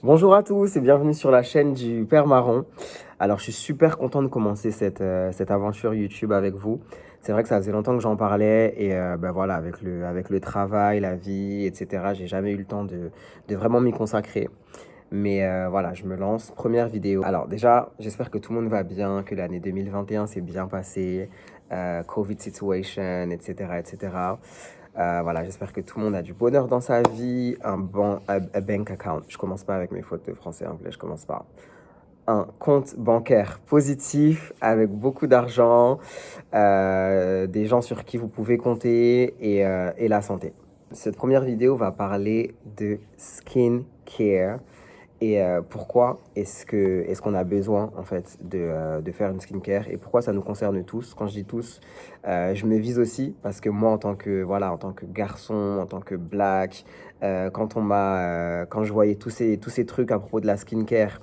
Bonjour à tous et bienvenue sur la chaîne du Père Marron. Alors, je suis super content de commencer cette aventure YouTube avec vous. C'est vrai que ça faisait longtemps que j'en parlais et ben voilà, avec le travail, la vie, etc., j'ai jamais eu le temps de vraiment m'y consacrer. Mais voilà, je me lance. Première vidéo. Alors déjà, j'espère que tout le monde va bien, que l'année 2021 s'est bien passée, Covid situation, etc., etc. Voilà, j'espère que tout le monde a du bonheur dans sa vie, un bank account. Je commence pas avec mes fautes de français et anglais, je commence pas. Un compte bancaire positif avec beaucoup d'argent, des gens sur qui vous pouvez compter et la santé. Cette première vidéo va parler de skincare et pourquoi est-ce qu'on a besoin en fait de faire une skincare et pourquoi ça nous concerne tous. Quand je dis tous, je me vise aussi parce que moi en tant que garçon, en tant que black, quand je voyais tous ces trucs à propos de la skincare,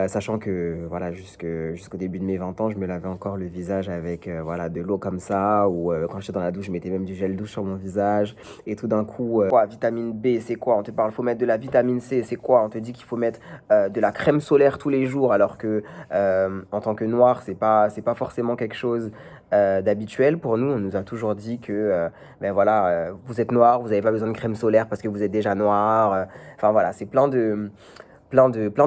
sachant que voilà, jusqu'au début de mes 20 ans, je me lavais encore le visage avec voilà, de l'eau comme ça, ou quand j'étais dans la douche, je mettais même du gel douche sur mon visage. Et tout d'un coup, quoi, vitamine B, c'est quoi? On te parle, faut mettre de la vitamine C, c'est quoi? On te dit qu'il faut mettre de la crème solaire tous les jours, alors que en tant que noir, c'est pas forcément quelque chose d'habituel pour nous. On nous a toujours dit que ben voilà, vous êtes noir, vous n'avez pas besoin de crème solaire parce que vous êtes déjà noir. Enfin voilà, c'est plein de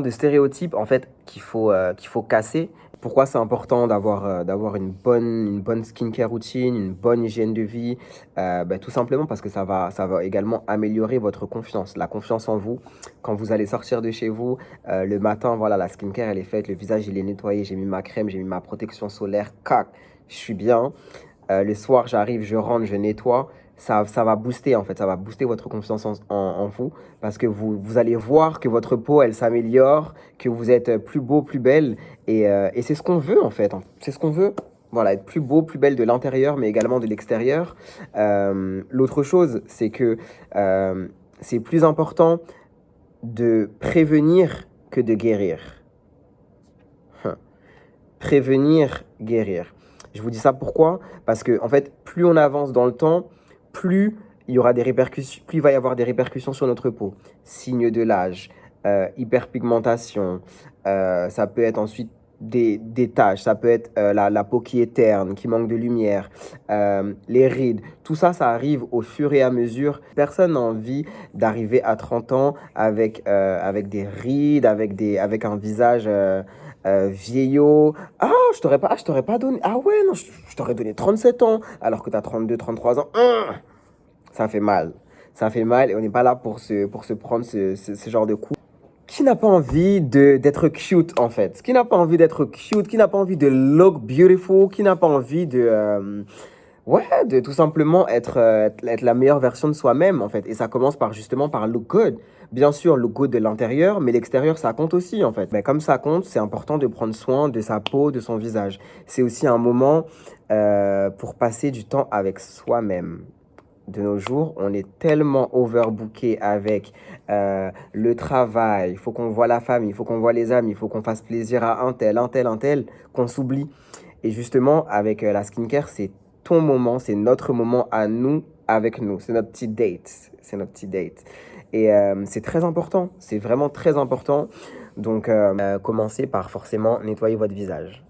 stéréotypes en fait qu'il faut casser. Pourquoi c'est important d'avoir une bonne skincare routine, une bonne hygiène de vie? Ben, tout simplement parce que ça va également améliorer votre confiance, la confiance en vous. Quand vous allez sortir de chez vous, le matin, voilà, la skincare elle est faite, le visage il est nettoyé, j'ai mis ma crème, j'ai mis ma protection solaire, cac, je suis bien. Le soir, j'arrive, je rentre, je nettoie. Ça va booster, en fait, ça va booster votre confiance en vous parce que vous allez voir que votre peau, elle s'améliore, que vous êtes plus beau, plus belle. Et c'est ce qu'on veut, en fait. C'est ce qu'on veut. Voilà, être plus beau, plus belle de l'intérieur, mais également de l'extérieur. L'autre chose, c'est que c'est plus important de prévenir que de guérir. Prévenir, guérir. Je vous dis ça pourquoi? Parce que en fait, plus on avance dans le temps, plus il y aura des répercussions, plus il va y avoir des répercussions sur notre peau. Signes de l'âge, hyperpigmentation, ça peut être ensuite des taches, ça peut être la peau qui est terne, qui manque de lumière, les rides. Tout ça, ça arrive au fur et à mesure. Personne n'a envie d'arriver à 30 ans avec des rides, avec un visage vieillot. Je t'aurais pas donné. Ah ouais, non, je t'aurais donné 37 ans alors que tu as 32, 33 ans. Ça fait mal. Ça fait mal et on n'est pas là pour se prendre ce genre de coup. Qui n'a pas envie d'être cute en fait? Qui n'a pas envie d'être cute? Qui n'a pas envie de look beautiful? Qui n'a pas envie ouais, de tout simplement être la meilleure version de soi-même, en fait. Et ça commence par justement par look good. Bien sûr, look good de l'intérieur, mais l'extérieur, ça compte aussi, en fait. Mais comme ça compte, c'est important de prendre soin de sa peau, de son visage. C'est aussi un moment pour passer du temps avec soi-même. De nos jours, on est tellement overbooké avec le travail, il faut qu'on voit la famille, il faut qu'on voit les amis, il faut qu'on fasse plaisir à un tel, qu'on s'oublie. Et justement, avec la skincare, c'est ton moment, c'est notre moment à nous, avec nous. C'est notre petit date. C'est notre petit date. Et c'est très important. C'est vraiment très important. Donc, commencez par forcément nettoyer votre visage.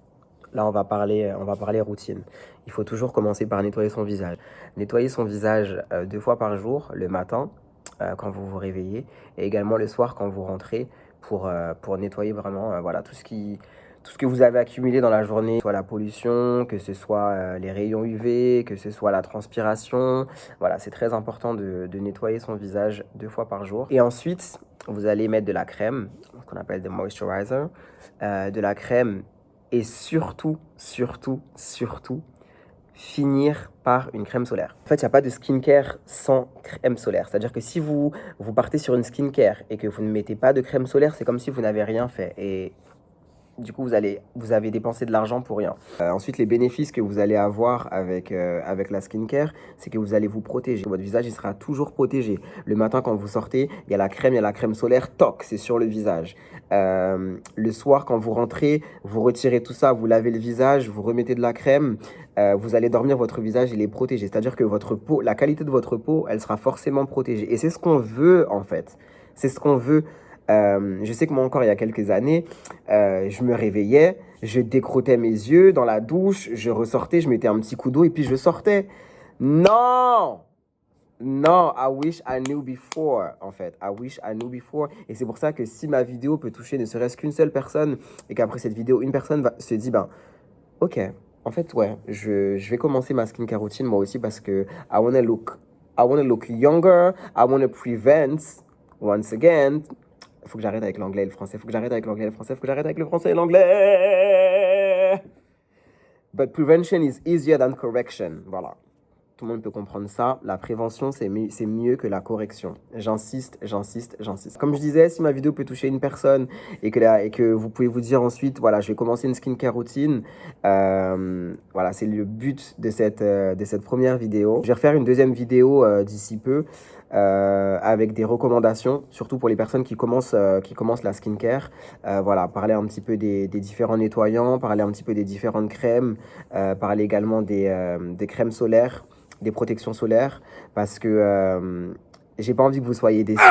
Là, on va parler routine. Il faut toujours commencer par nettoyer son visage. Nettoyer son visage 2 fois par jour, le matin, quand vous vous réveillez, et également le soir quand vous rentrez, pour nettoyer vraiment voilà, tout ce que vous avez accumulé dans la journée, que ce soit la pollution, que ce soit les rayons UV, que ce soit la transpiration. Voilà, c'est très important de nettoyer son visage 2 fois par jour. Et ensuite, vous allez mettre de la crème, ce qu'on appelle des moisturizer, de la crème et surtout, finir par une crème solaire. En fait, il n'y a pas de skincare sans crème solaire. C'est-à-dire que si vous partez sur une skincare et que vous ne mettez pas de crème solaire, c'est comme si vous n'avez rien fait. Et du coup, vous avez dépensé de l'argent pour rien. Ensuite, les bénéfices que vous allez avoir avec la skincare, c'est que vous allez vous protéger. Votre visage, il sera toujours protégé. Le matin, quand vous sortez, il y a la crème solaire, toc, c'est sur le visage. Le soir, quand vous rentrez, vous retirez tout ça, vous lavez le visage, vous remettez de la crème, vous allez dormir, votre visage, il est protégé. C'est-à-dire que votre peau, la qualité de votre peau, elle sera forcément protégée. Et c'est ce qu'on veut, en fait. C'est ce qu'on veut Je sais que moi encore, il y a quelques années, je me réveillais, je décrottais mes yeux dans la douche, je ressortais, je mettais un petit coup d'eau et puis je sortais. Non! Non, I wish I knew before, en fait. I wish I knew before. Et c'est pour ça que si ma vidéo peut toucher ne serait-ce qu'une seule personne et qu'après cette vidéo, une personne se dit, ben, ok, en fait, ouais, je vais commencer ma skincare routine moi aussi parce que I wanna look younger, I wanna prevent, once again, faut que j'arrête avec l'anglais et le français, faut que j'arrête avec l'anglais et le français, faut que j'arrête avec le français et l'anglais. But prevention is easier than correction. Voilà. Tout le monde peut comprendre ça. La prévention, c'est mieux que la correction. J'insiste, j'insiste, j'insiste. Comme je disais, si ma vidéo peut toucher une personne et que vous pouvez vous dire ensuite, voilà, je vais commencer une skincare routine. Voilà, c'est le but de cette première vidéo. Je vais refaire une deuxième vidéo d'ici peu avec des recommandations, surtout pour les personnes qui commencent la skincare. Voilà, parler un petit peu des différents nettoyants, parler un petit peu des différentes crèmes, parler également des crèmes solaires, des protections solaires, parce que j'ai pas envie que vous soyez déçus.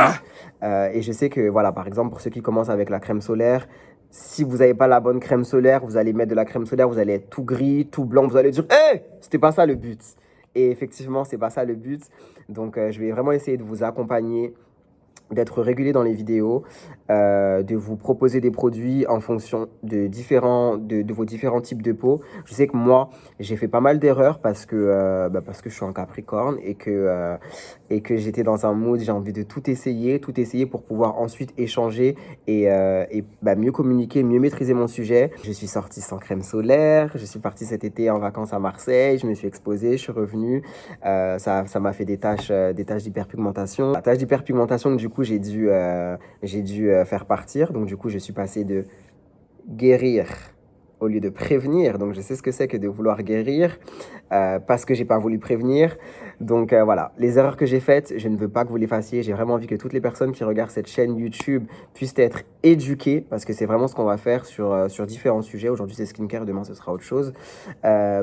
Et je sais que, voilà, par exemple, pour ceux qui commencent avec la crème solaire, si vous n'avez pas la bonne crème solaire, vous allez mettre de la crème solaire, vous allez être tout gris, tout blanc, vous allez dire « Hey, c'était pas ça le but !» Et effectivement, c'est pas ça le but. Donc, je vais vraiment essayer de vous accompagner, d'être régulier dans les vidéos, de vous proposer des produits en fonction de vos différents types de peau. Je sais que moi, j'ai fait pas mal d'erreurs parce que je suis en Capricorne et que j'étais dans un mood, j'ai envie de tout essayer pour pouvoir ensuite échanger et mieux communiquer, mieux maîtriser mon sujet. Je suis sortie sans crème solaire, je suis partie cet été en vacances à Marseille, je me suis exposée, je suis revenue. Ça m'a fait des taches d'hyperpigmentation. La tache d'hyperpigmentation, du coup, j'ai dû faire partir. Donc, du coup, je suis passé de guérir au lieu de prévenir. Donc, je sais ce que c'est que de vouloir guérir parce que j'ai pas voulu prévenir. Donc, voilà, les erreurs que j'ai faites, je ne veux pas que vous les fassiez. J'ai vraiment envie que toutes les personnes qui regardent cette chaîne YouTube puissent être éduquées parce que c'est vraiment ce qu'on va faire sur différents sujets. Aujourd'hui, c'est skincare, demain, ce sera autre chose.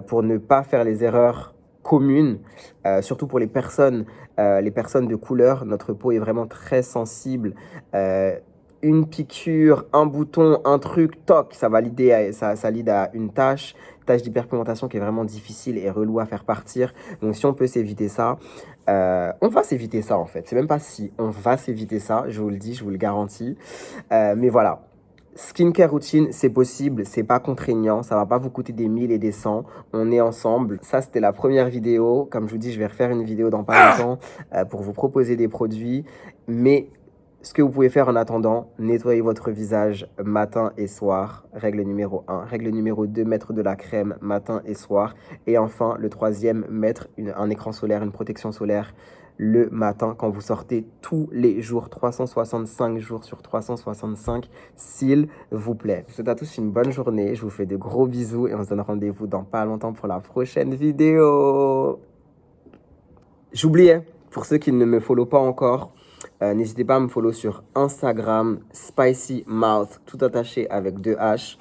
Pour ne pas faire les erreurs communes, surtout pour les personnes de couleur. Notre peau est vraiment très sensible. Une piqûre, un bouton, un truc, toc, ça lead à une tache d'hyperpigmentation qui est vraiment difficile et relou à faire partir. Donc si on peut s'éviter ça, on va s'éviter ça en fait. C'est même pas si, on va s'éviter ça, je vous le dis, je vous le garantis. Mais voilà. Skincare routine, c'est possible, c'est pas contraignant, ça va pas vous coûter des 1000 et des 100, on est ensemble. Ça, c'était la première vidéo. Comme je vous dis, je vais refaire une vidéo dans pas longtemps pour vous proposer des produits. Mais ce que vous pouvez faire en attendant, nettoyer votre visage matin et soir, règle numéro 1. Règle numéro 2, mettre de la crème matin et soir. Et enfin, le troisième, mettre un écran solaire, une protection solaire le matin quand vous sortez tous les jours, 365 jours sur 365, s'il vous plaît. Je vous souhaite à tous une bonne journée, je vous fais de gros bisous et on se donne rendez-vous dans pas longtemps pour la prochaine vidéo. J'oubliais, pour ceux qui ne me follow pas encore, n'hésitez pas à me follow sur Instagram, Spicy Mouth, tout attaché avec 2 H.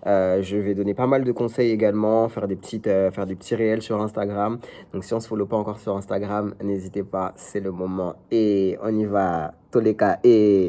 Je vais donner pas mal de conseils également, faire des petits réels sur Instagram. Donc si on ne se follow pas encore sur Instagram, n'hésitez pas, c'est le moment. Et on y va, Toleka et...